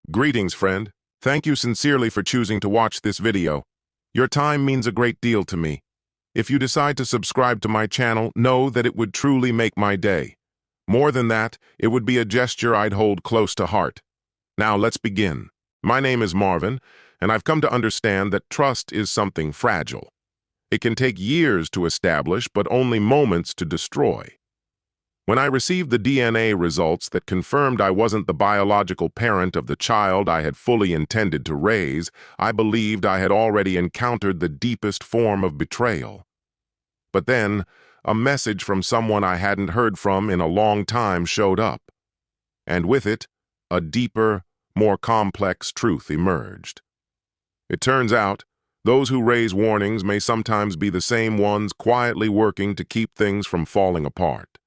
Greetings, friend. Thank you sincerely for choosing to watch this video. Your time means a great deal to me. If you decide to subscribe to my channel, know that it would truly make my day. More than that, it would be a gesture I'd hold close to heart. Now, let's begin. My name is Marvin, and I've come to understand that trust is something fragile. It can take years to establish, but only moments to destroy. When I received the DNA results that confirmed I wasn't the biological parent of the child I had fully intended to raise, I believed I had already encountered the deepest form of betrayal. But then, a message from someone I hadn't heard from in a long time showed up. And with it, a deeper, more complex truth emerged. It turns out, those who raise warnings may sometimes be the same ones quietly working to keep things from falling apart.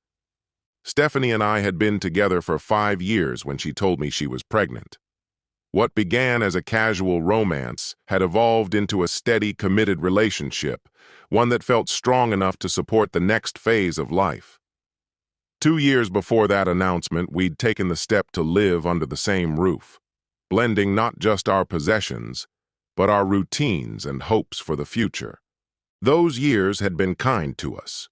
Stephanie and I had been together for 5 years when she told me she was pregnant. What began as a casual romance had evolved into a steady, committed relationship, one that felt strong enough to support the next phase of life. 2 years before that announcement, we'd taken the step to live under the same roof, blending not just our possessions, but our routines and hopes for the future. Those years had been kind to us.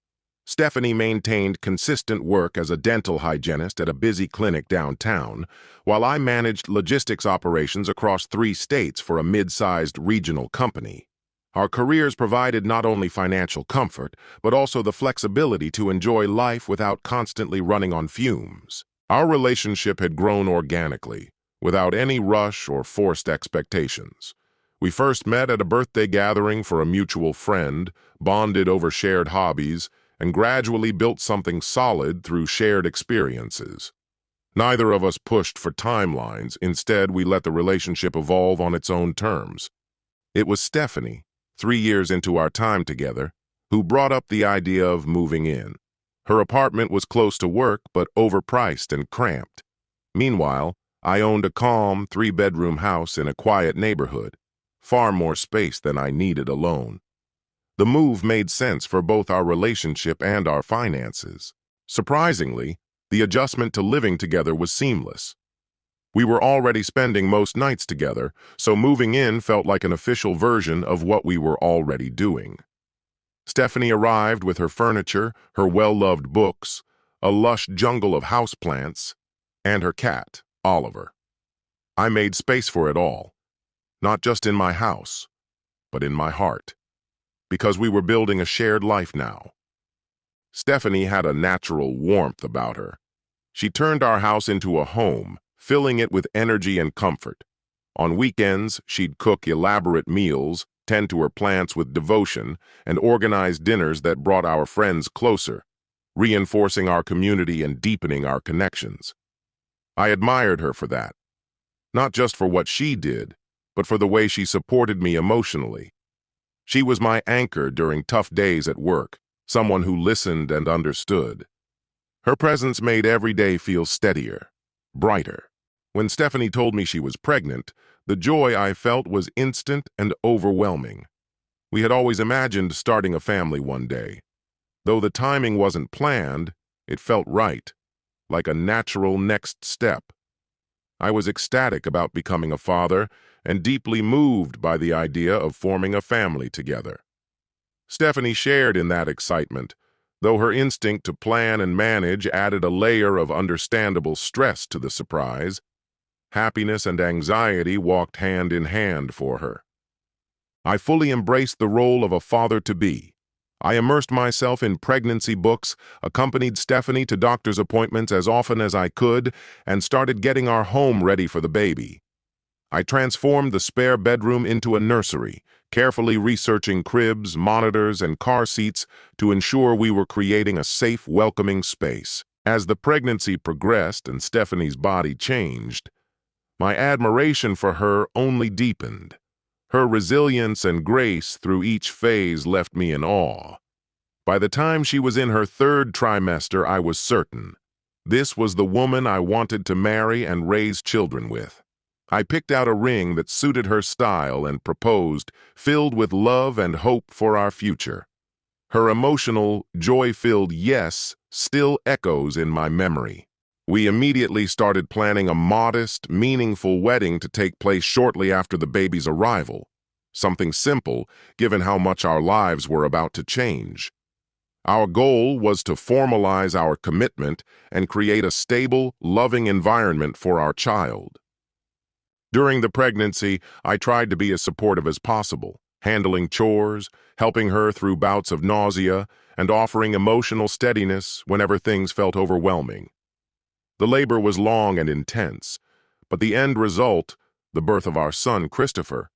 Stephanie maintained consistent work as a dental hygienist at a busy clinic downtown, while I managed logistics operations across 3 states for a mid-sized regional company. Our careers provided not only financial comfort, but also the flexibility to enjoy life without constantly running on fumes. Our relationship had grown organically, without any rush or forced expectations. We first met at a birthday gathering for a mutual friend, bonded over shared hobbies, and gradually built something solid through shared experiences. Neither of us pushed for timelines. Instead, we let the relationship evolve on its own terms. It was Stephanie, 3 years into our time together, who brought up the idea of moving in. Her apartment was close to work, but overpriced and cramped. Meanwhile, I owned a calm 3-bedroom house in a quiet neighborhood, far more space than I needed alone. The move made sense for both our relationship and our finances. Surprisingly, the adjustment to living together was seamless. We were already spending most nights together, so moving in felt like an official version of what we were already doing. Stephanie arrived with her furniture, her well-loved books, a lush jungle of houseplants, and her cat, Oliver. I made space for it all, not just in my house, but in my heart. Because we were building a shared life now. Stephanie had a natural warmth about her. She turned our house into a home, filling it with energy and comfort. On weekends, she'd cook elaborate meals, tend to her plants with devotion, and organize dinners that brought our friends closer, reinforcing our community and deepening our connections. I admired her for that, not just for what she did, but for the way she supported me emotionally. She was my anchor during tough days at work, someone who listened and understood. Her presence made every day feel steadier, brighter. When Stephanie told me she was pregnant, the joy I felt was instant and overwhelming. We had always imagined starting a family one day. Though the timing wasn't planned, it felt right, like a natural next step. I was ecstatic about becoming a father and deeply moved by the idea of forming a family together. Stephanie shared in that excitement, though her instinct to plan and manage added a layer of understandable stress to the surprise. Happiness and anxiety walked hand in hand for her. I fully embraced the role of a father-to-be. I immersed myself in pregnancy books, accompanied Stephanie to doctor's appointments as often as I could, and started getting our home ready for the baby. I transformed the spare bedroom into a nursery, carefully researching cribs, monitors, and car seats to ensure we were creating a safe, welcoming space. As the pregnancy progressed and Stephanie's body changed, my admiration for her only deepened. Her resilience and grace through each phase left me in awe. By the time she was in her 3rd trimester, I was certain this was the woman I wanted to marry and raise children with. I picked out a ring that suited her style and proposed, filled with love and hope for our future. Her emotional, joy-filled yes still echoes in my memory. We immediately started planning a modest, meaningful wedding to take place shortly after the baby's arrival. Something simple, given how much our lives were about to change. Our goal was to formalize our commitment and create a stable, loving environment for our child. During the pregnancy, I tried to be as supportive as possible, handling chores, helping her through bouts of nausea, and offering emotional steadiness whenever things felt overwhelming. The labor was long and intense, but the end result, the birth of our son, Christopher,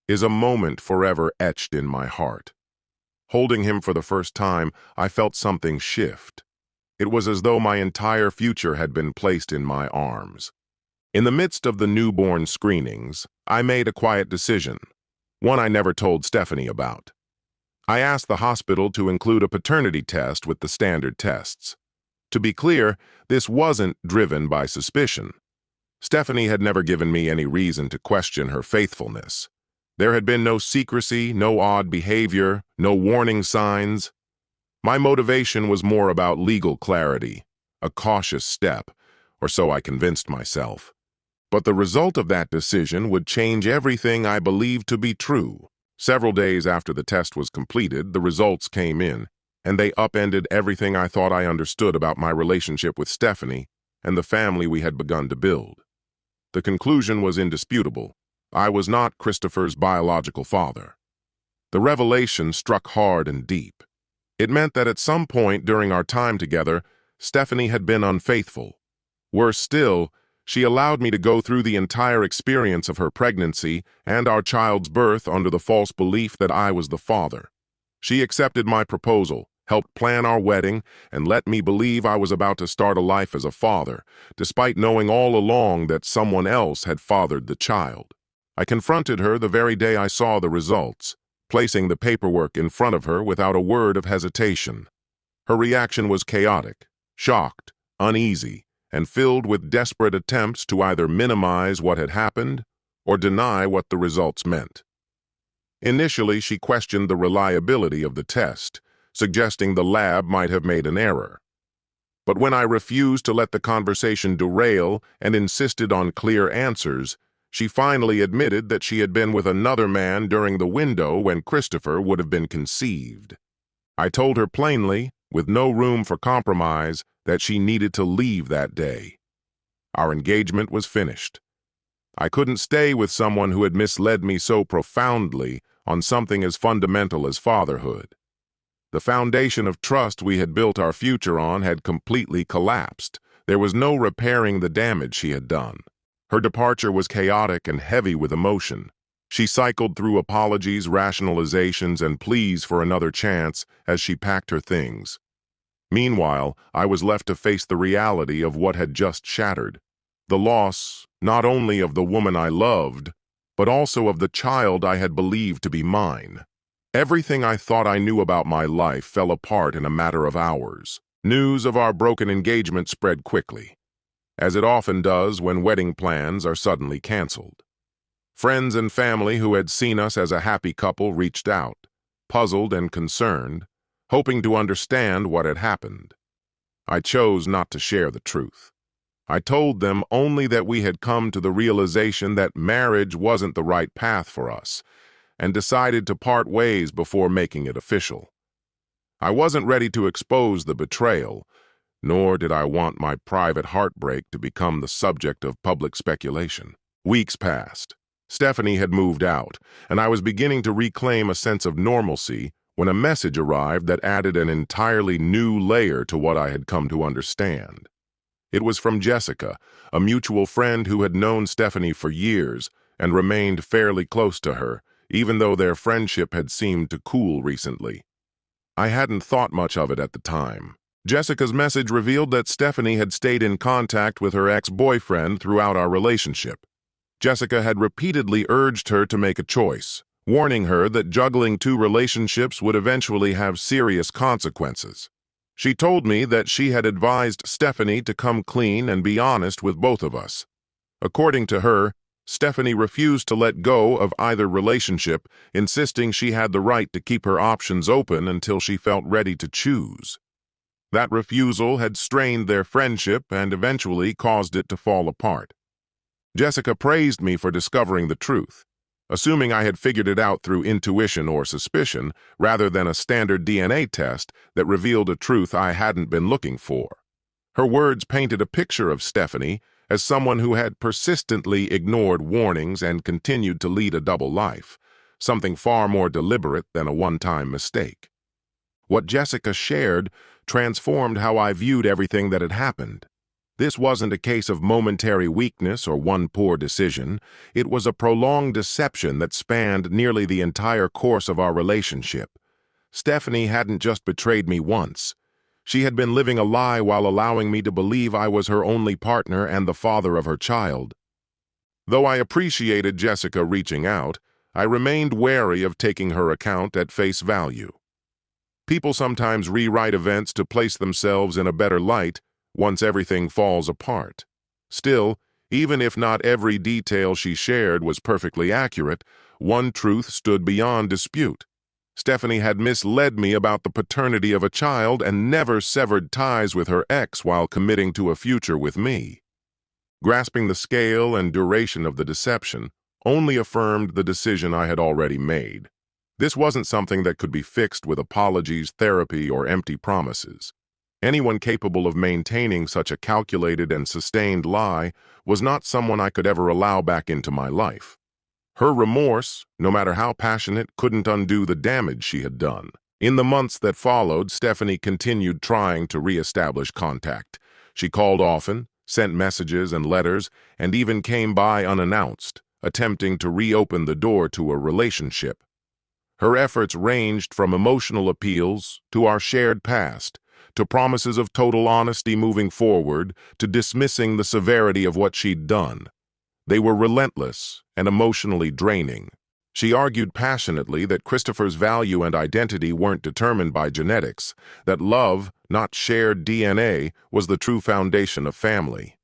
is a moment forever etched in my heart. Holding him for the first time, I felt something shift. It was as though my entire future had been placed in my arms. In the midst of the newborn screenings, I made a quiet decision, one I never told Stephanie about. I asked the hospital to include a paternity test with the standard tests. To be clear, this wasn't driven by suspicion. Stephanie had never given me any reason to question her faithfulness. There had been no secrecy, no odd behavior, no warning signs. My motivation was more about legal clarity, a cautious step, or so I convinced myself. But the result of that decision would change everything I believed to be true. Several days after the test was completed, the results came in, and they upended everything I thought I understood about my relationship with Stephanie and the family we had begun to build. The conclusion was indisputable. I was not Christopher's biological father. The revelation struck hard and deep. It meant that at some point during our time together, Stephanie had been unfaithful. Worse still, she allowed me to go through the entire experience of her pregnancy and our child's birth under the false belief that I was the father. She accepted my proposal, helped plan our wedding, and let me believe I was about to start a life as a father, despite knowing all along that someone else had fathered the child. I confronted her the very day I saw the results, placing the paperwork in front of her without a word of hesitation. Her reaction was chaotic, shocked, uneasy, and filled with desperate attempts to either minimize what had happened or deny what the results meant. Initially, she questioned the reliability of the test, suggesting the lab might have made an error. But when I refused to let the conversation derail and insisted on clear answers, she finally admitted that she had been with another man during the window when Christopher would have been conceived. I told her plainly, with no room for compromise, that she needed to leave that day. Our engagement was finished. I couldn't stay with someone who had misled me so profoundly on something as fundamental as fatherhood. The foundation of trust we had built our future on had completely collapsed. There was no repairing the damage she had done. Her departure was chaotic and heavy with emotion. She cycled through apologies, rationalizations, and pleas for another chance as she packed her things. Meanwhile, I was left to face the reality of what had just shattered. The loss, not only of the woman I loved, but also of the child I had believed to be mine. Everything I thought I knew about my life fell apart in a matter of hours. News of our broken engagement spread quickly, as it often does when wedding plans are suddenly canceled. Friends and family who had seen us as a happy couple reached out, puzzled and concerned, hoping to understand what had happened. I chose not to share the truth. I told them only that we had come to the realization that marriage wasn't the right path for us, and decided to part ways before making it official. I wasn't ready to expose the betrayal, nor did I want my private heartbreak to become the subject of public speculation. Weeks passed. Stephanie had moved out, and I was beginning to reclaim a sense of normalcy when a message arrived that added an entirely new layer to what I had come to understand. It was from Jessica, a mutual friend who had known Stephanie for years and remained fairly close to her, even though their friendship had seemed to cool recently. I hadn't thought much of it at the time. Jessica's message revealed that Stephanie had stayed in contact with her ex-boyfriend throughout our relationship. Jessica had repeatedly urged her to make a choice, warning her that juggling two relationships would eventually have serious consequences. She told me that she had advised Stephanie to come clean and be honest with both of us. According to her, Stephanie refused to let go of either relationship, insisting she had the right to keep her options open until she felt ready to choose. That refusal had strained their friendship and eventually caused it to fall apart. Jessica praised me for discovering the truth, assuming I had figured it out through intuition or suspicion rather than a standard DNA test that revealed a truth I hadn't been looking for. Her words painted a picture of Stephanie as someone who had persistently ignored warnings and continued to lead a double life, something far more deliberate than a one-time mistake. What Jessica shared transformed how I viewed everything that had happened. This wasn't a case of momentary weakness or one poor decision. It was a prolonged deception that spanned nearly the entire course of our relationship. Stephanie hadn't just betrayed me once. She had been living a lie while allowing me to believe I was her only partner and the father of her child. Though I appreciated Jessica reaching out, I remained wary of taking her account at face value. People sometimes rewrite events to place themselves in a better light once everything falls apart. Still, even if not every detail she shared was perfectly accurate, one truth stood beyond dispute. Stephanie had misled me about the paternity of a child and never severed ties with her ex while committing to a future with me. Grasping the scale and duration of the deception only affirmed the decision I had already made. This wasn't something that could be fixed with apologies, therapy, or empty promises. Anyone capable of maintaining such a calculated and sustained lie was not someone I could ever allow back into my life. Her remorse, no matter how passionate, couldn't undo the damage she had done. In the months that followed, Stephanie continued trying to re-establish contact. She called often, sent messages and letters, and even came by unannounced, attempting to reopen the door to a relationship. Her efforts ranged from emotional appeals to our shared past, to promises of total honesty moving forward, to dismissing the severity of what she'd done. They were relentless and emotionally draining. She argued passionately that Christopher's value and identity weren't determined by genetics, that love, not shared DNA, was the true foundation of family.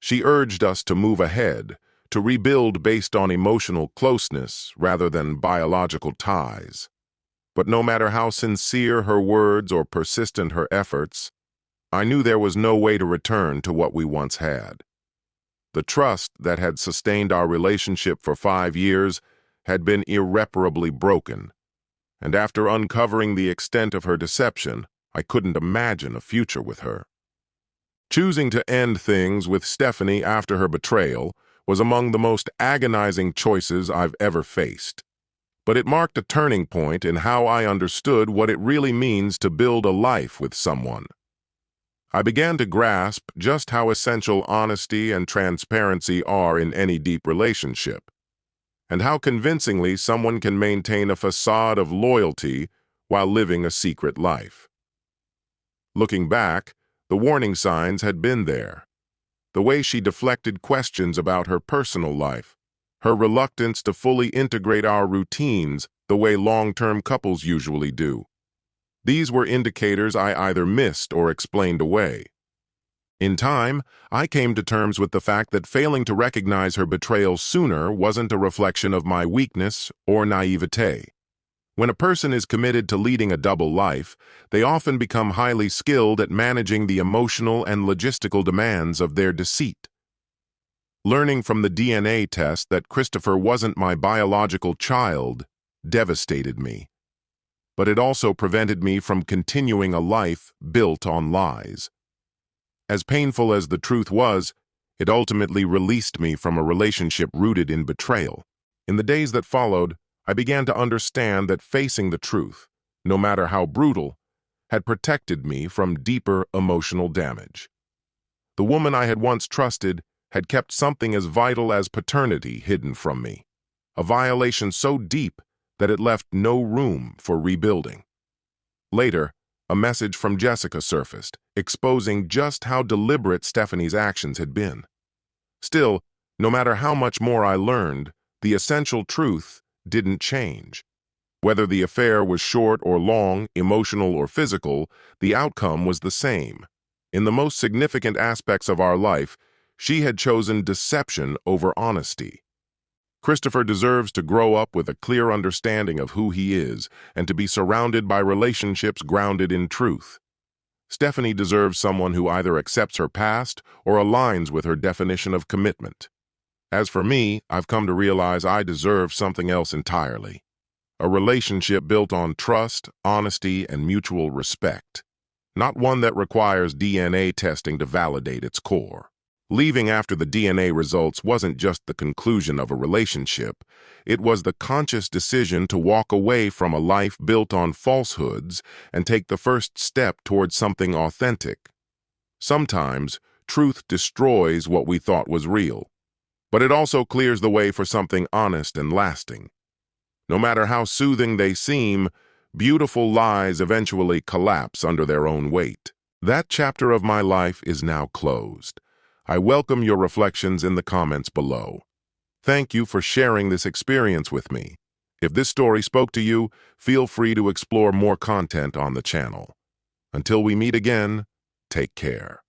She urged us to move ahead, to rebuild based on emotional closeness rather than biological ties. But no matter how sincere her words or persistent her efforts, I knew there was no way to return to what we once had. The trust that had sustained our relationship for 5 years had been irreparably broken, and after uncovering the extent of her deception, I couldn't imagine a future with her. Choosing to end things with Stephanie after her betrayal was among the most agonizing choices I've ever faced. But it marked a turning point in how I understood what it really means to build a life with someone. I began to grasp just how essential honesty and transparency are in any deep relationship, and how convincingly someone can maintain a facade of loyalty while living a secret life. Looking back, the warning signs had been there. The way she deflected questions about her personal life, her reluctance to fully integrate our routines the way long-term couples usually do. These were indicators I either missed or explained away. In time, I came to terms with the fact that failing to recognize her betrayal sooner wasn't a reflection of my weakness or naivete. When a person is committed to leading a double life, they often become highly skilled at managing the emotional and logistical demands of their deceit. Learning from the DNA test that Christopher wasn't my biological child devastated me. But it also prevented me from continuing a life built on lies. As painful as the truth was, it ultimately released me from a relationship rooted in betrayal. In the days that followed, I began to understand that facing the truth, no matter how brutal, had protected me from deeper emotional damage. The woman I had once trusted had kept something as vital as paternity hidden from me, a violation so deep that it left no room for rebuilding. Later, a message from Jessica surfaced, exposing just how deliberate Stephanie's actions had been. Still, no matter how much more I learned, the essential truth didn't change. Whether the affair was short or long, emotional or physical, the outcome was the same. In the most significant aspects of our life, she had chosen deception over honesty. Christopher deserves to grow up with a clear understanding of who he is and to be surrounded by relationships grounded in truth. Stephanie deserves someone who either accepts her past or aligns with her definition of commitment. As for me, I've come to realize I deserve something else entirely. A relationship built on trust, honesty, and mutual respect. Not one that requires DNA testing to validate its core. Leaving after the DNA results wasn't just the conclusion of a relationship, it was the conscious decision to walk away from a life built on falsehoods and take the first step towards something authentic. Sometimes, truth destroys what we thought was real, but it also clears the way for something honest and lasting. No matter how soothing they seem, beautiful lies eventually collapse under their own weight. That chapter of my life is now closed. I welcome your reflections in the comments below. Thank you for sharing this experience with me. If this story spoke to you, feel free to explore more content on the channel. Until we meet again, take care.